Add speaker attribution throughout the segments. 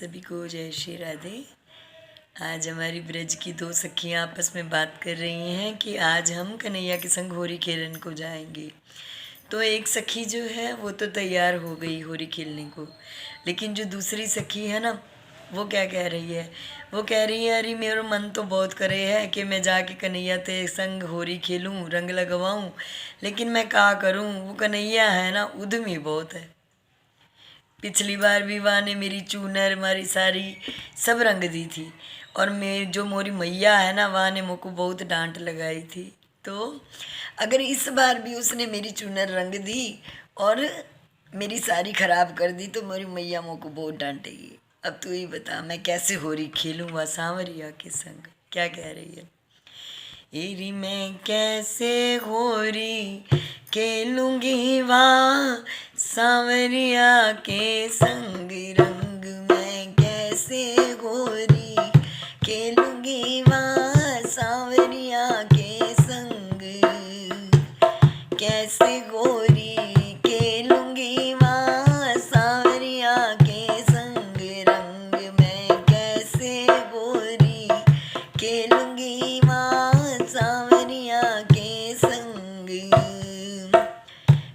Speaker 1: सभी को जय श्री राधे। आज हमारी ब्रज की दो सखियाँ आपस में बात कर रही हैं कि आज हम कन्हैया के संग होरी खेलन को जाएंगे। तो एक सखी जो है वो तो तैयार हो गई होरी खेलने को, लेकिन जो दूसरी सखी है ना, वो क्या कह रही है? वो कह रही है अरे मेरा मन तो बहुत करे है कि मैं जाके कन्हैया ते संग होरी खेलूं, रंग लगवाऊं, लेकिन मैं क्या करूं, वो कन्हैया है ना उद्यमी बहुत है। पिछली बार भी वहाँ ने मेरी चूनर मारी सारी सब रंग दी थी, और मैं जो मोरी मैया है ना वहाँ ने मुझको बहुत डांट लगाई थी। तो अगर इस बार भी उसने मेरी चूनर रंग दी और मेरी साड़ी खराब कर दी तो मेरी मैया मुझको बहुत डांटेगी। अब तू ही बता मैं कैसे होरी खेलूँ वह सांवरिया के संग? क्या कह रही है? एरी मैं कैसे होरी खेलूंगी वाह सांवरिया के संग रंग, मैं कैसे होरी खेलूंगी वाह सांवरिया के संग, कैसे होरी खेलूंगी वाह सांवरिया के संग रंग, मैं कैसे होरी खेलूंगी सांवरिया के संग।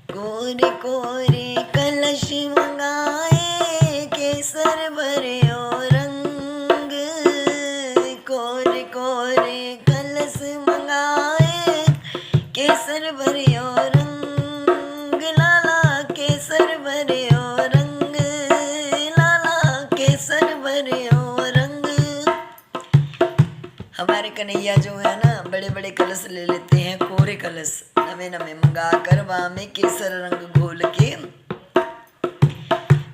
Speaker 1: कोरे कोरे कलश मंगाए केसर भरियो रंग, कोरे कोरे कलश मंगाए केसर भरियो रंग, लाला केसर भरियो रंग, लाला केसर भरियो रंग। हमारे कन्हैया जो है ना बड़े बड़े कलश ले लेते हैं, कोरे कलश नवे नवे मंगा कर वहाँ में केसर रंग घोल के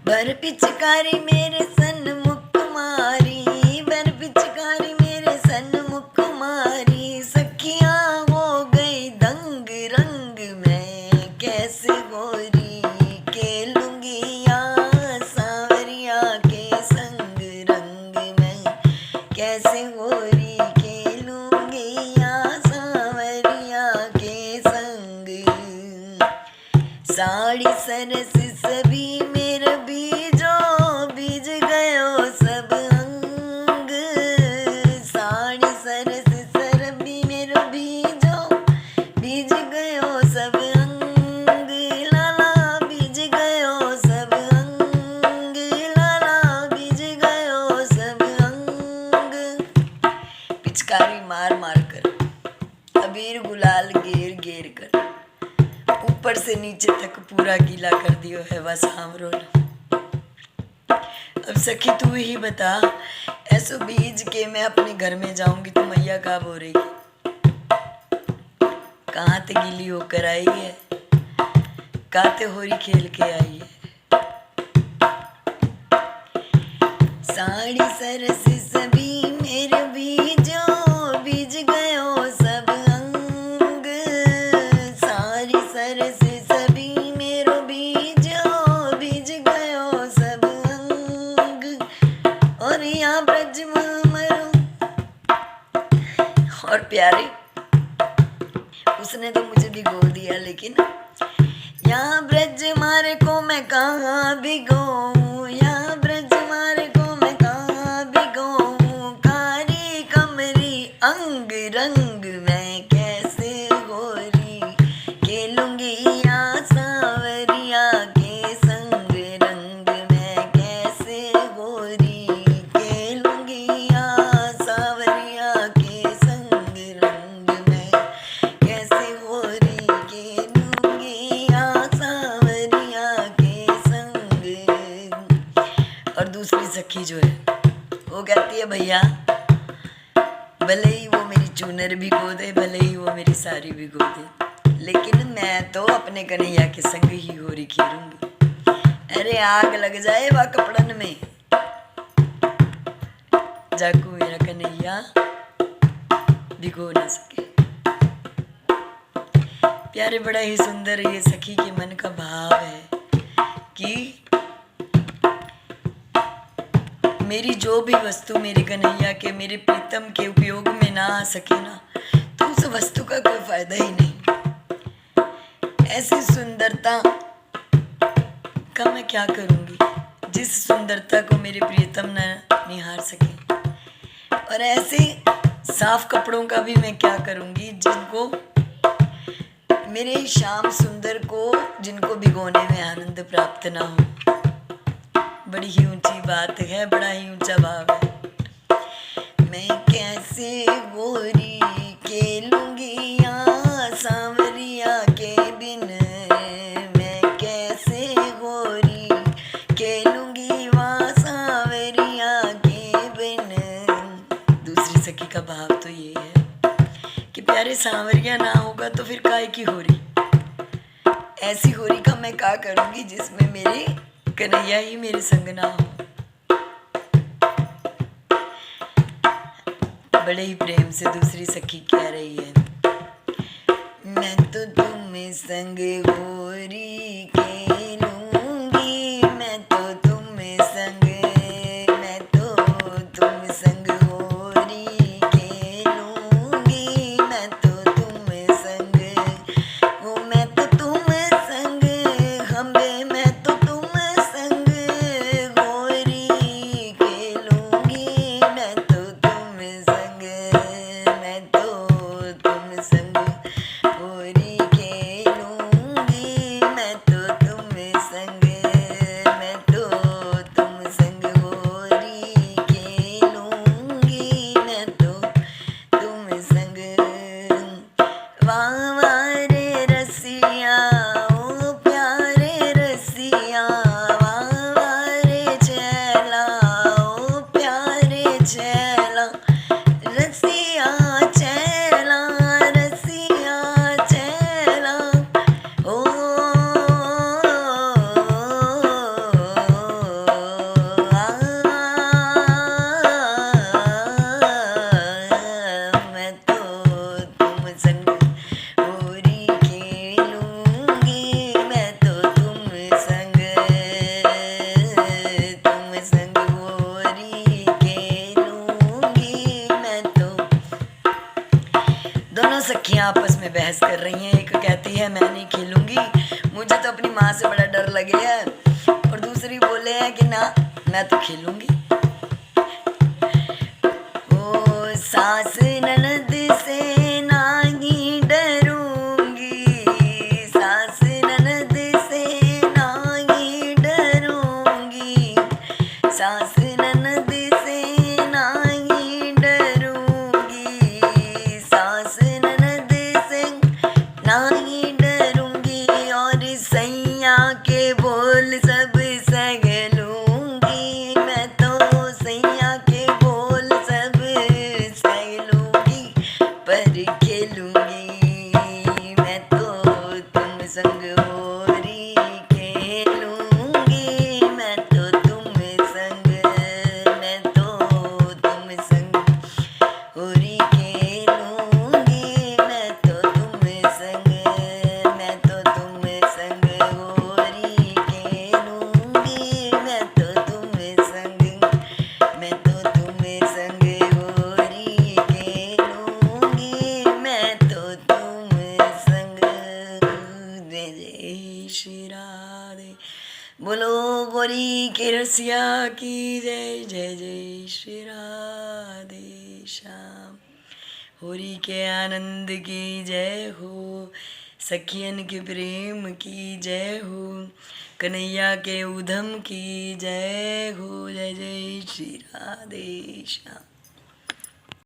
Speaker 1: भर पिचकारी मेरे सन्मुख मारी, भर पिचकारी मेरे सन्मुख मारी, सखियाँ हो गई दंग रंग, मैं कैसे होरी खेलूंगी यहाँ सांवरिया के संग रंग, मैं कैसे होरी साड़ी सरस सभी मेरे बीजो बीज गयो सब अंग, साड़ी सरस सरबी मेरे बीजो बीज गयो सब अंग, लाला बीज गयो सब अंग, लाला बीज गयो सब अंग। पिचकारी मार मार कर अबीर गुलाल गेर गेर कर ऊपर से नीचे तक पूरा गीला कर दियो है वह सांवरो। अब सखी तू ही बता, ऐसो बीज के मैं अपने घर में जाऊंगी तो मैया का बोलेगी? कहाँ ते गीली होकर आई है, कहाँ ते होरी खेल के आई है। साड़ी सरस सभी मेरे बीजो बीज गयो सब अंग, साड़ी सरस सभी मेरो बीजो बीज गयो सब अंग, और यहाँ ब्रज मरो। और प्यारे उसने तो मुझे भिगो दिया, लेकिन यहाँ ब्रज मारे को मैं कहाँ भिगो, यहाँ ब्रज मारे को मैं कहाँ भिगो, कारी कमरी अंग रंग, मैं कैसे होरी खेलूंगी यहाँ सांवरिया के संग रंग, मैं कैसे होरी खेलूंगी यहाँ सांवरिया के संग रंग, मैं कैसे होरी खेलूंगी यहाँ सांवरिया के संग। और दूसरी सखी जो है वो कहती है भैया भले ही वो मेरी चूनर भी गो दे, भले ही वो मेरी साड़ी भी गो दे, लेकिन मैं तो अपने कन्हैया के संग ही होरी खेलूंगी। अरे आग लग जाए वह कपड़न में, जाकू मेरा कन्हैया भिगो ना सके। प्यारे बड़ा ही सुंदर ये सखी के मन का भाव है कि मेरी जो भी वस्तु मेरे कन्हैया के मेरे प्रीतम के उपयोग में ना आ सके ना, तो उस वस्तु का कोई फायदा ही नहीं। ऐसी सुंदरता का मैं क्या करूंगी? जिस सुंदरता को मेरे प्रियतम न निहार सके। और ऐसे साफ कपड़ों का भी मैं क्या करूँगी जिनको मेरे श्याम सुंदर को जिनको भिगोने में आनंद प्राप्त ना हो। बड़ी ही ऊंची बात है, बड़ा ही ऊंचा भाव है। मैं कैसे गोरी खेलूंगी यहाँ सांवरिया के बिन, मैं कैसे गोरी खेलूंगी वहाँ सांवरिया के बिन। दूसरी सखी का भाव तो ये है कि प्यारे सांवरिया ना होगा तो फिर काय की होरी। ऐसी होरी का मैं क्या करूंगी जिसमें मेरे कन्हैया ही मेरे संग ना हो। बड़े ही प्रेम से दूसरी सखी कह रही है, मैं तो तुम संग होरी खेलूंगी, मैं तो तुम संग, मैं तो तुम संग होरी खेलूंगी, मैं तो तुम संग, ओ मैं तो तुम संग हम्बे, मैं तो तुम संग होरी खेलूंगी, मैं तो तुम संग, मैं तो तुम संग होरी खेलूंगी, मैं तो तुम संग, मैं तो तुम संग होरी खेलूंगी, मैं तो तुम संग। वाह वाह रे रसिया ओ प्यारे रसिया, वाह वाह रे छैला ओ प्यारे छैला, रसिया छैला रसिया छैला ओ मैं तो तुम संग होरी खेलूंगी, मैं तो तुम संग होरी खेलूंगी, मैं तो। दोनों सखियां आपस में बहस कर रही हैं। एक कहती है मैं नहीं खेलूंगी, मुझे तो अपनी माँ से बड़ा डर लगे है, और दूसरी बोले है कि ना मैं तो खेलूंगी। ओ सास ननद से नहीं डरूंगी, सास ननद से नहीं डरूंगी, सास ननद से नहीं डरूंगी, सास ननद से नहीं डरूंगी, और सैया के बोल सब सह लूंगी, मैं तो सैया के बोल सब सह लूंगी, पर खेलूंगी मैं तो तुम संग होरी खेलूंगी, मैं तो तुम संग, मैं तो तुम संग होरी खेलूंगी, मैं तो तुम संग, मैं तो तुम संग होरी खेलूंगी, मैं तो तुम संग, मैं तो तुम संग होरी खेलूंगी, मैं तो तुम संग। जय जय श्री राधे, बोलो गोरी के रसिया की जय, जय जय श्री राधे श्याम। होरी के आनंद की जय हो, सखियन के प्रेम की जय हो, कन्हैया के उधम की जय हो, जय जय श्री राधे श्याम।